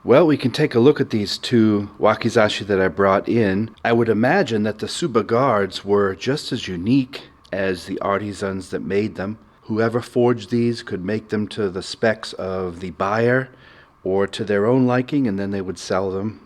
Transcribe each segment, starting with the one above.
Well, we can take a look at these two wakizashi that I brought in. I would imagine that the Tsuba guards were just as unique as the artisans that made them. Whoever forged these could make them to the specs of the buyer or to their own liking, and then they would sell them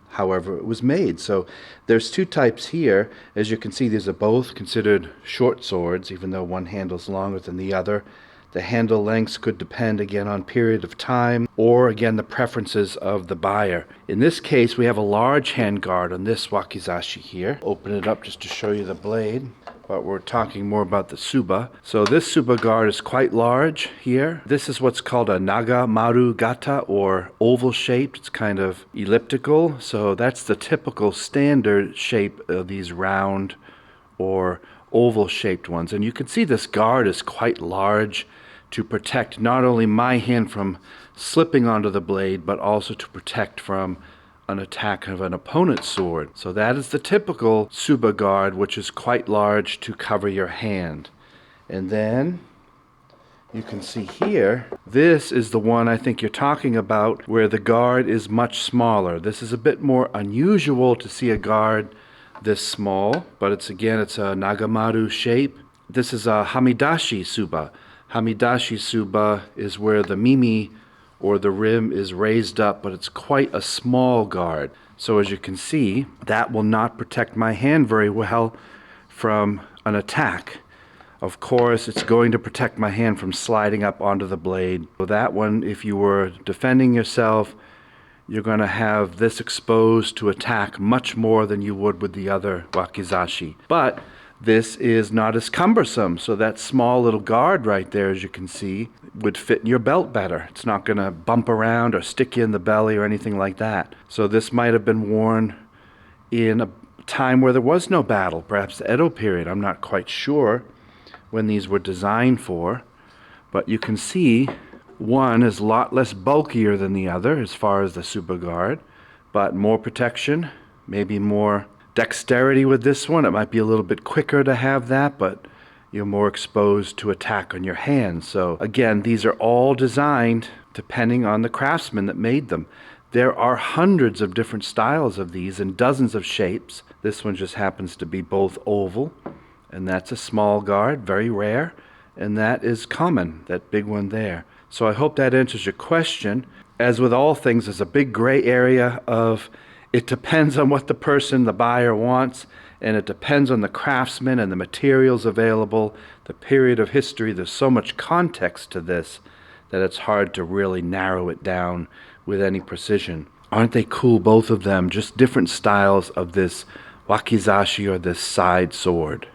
however it was made. So there's two types here. As you can see, these are both considered short swords, even though one handle's longer than the other. The handle lengths could depend again on period of time or again the preferences of the buyer. In this case, we have a large handguard on this wakizashi here. Open it up just to show you the blade, but we're talking more about the Tsuba. So this Tsuba guard is quite large here. This is what's called a naga maru gata, or oval shaped. It's kind of elliptical. So that's the typical standard shape of these round or oval shaped ones. And you can see this guard is quite large to protect not only my hand from slipping onto the blade, but also to protect from an attack of an opponent's sword. So that is the typical Tsuba guard, which is quite large to cover your hand. And then you can see here, this is the one I think you're talking about, where the guard is much smaller. This is a bit more unusual to see a guard this small, but it's a nagamaru shape. This is a hamidashi Tsuba. Hamidashi Tsuba is where the mimi or the rim is raised up, but it's quite a small guard. So as you can see, that will not protect my hand very well from an attack. Of course, it's going to protect my hand from sliding up onto the blade. So that one, if you were defending yourself, you're going to have this exposed to attack much more than you would with the other wakizashi. But this is not as cumbersome, so that small little guard right there, as you can see, would fit in your belt better. It's not going to bump around or stick you in the belly or anything like that. So this might have been worn in a time where there was no battle, perhaps the Edo period. I'm not quite sure when these were designed for, but you can see one is a lot less bulkier than the other as far as the Tsuba guard, but more protection, maybe more dexterity with this one. It might be a little bit quicker to have that, but you're more exposed to attack on your hands. So again, these are all designed depending on the craftsman that made them. There are hundreds of different styles of these and dozens of shapes. This one just happens to be both oval, and that's a small guard, very rare, and that is common, that big one there. So I hope that answers your question. As with all things, there's a big gray area of it depends on what the person, the buyer, wants, and it depends on the craftsman and the materials available, the period of history. There's so much context to this that it's hard to really narrow it down with any precision. Aren't they cool, both of them? Just different styles of this wakizashi, or this side sword.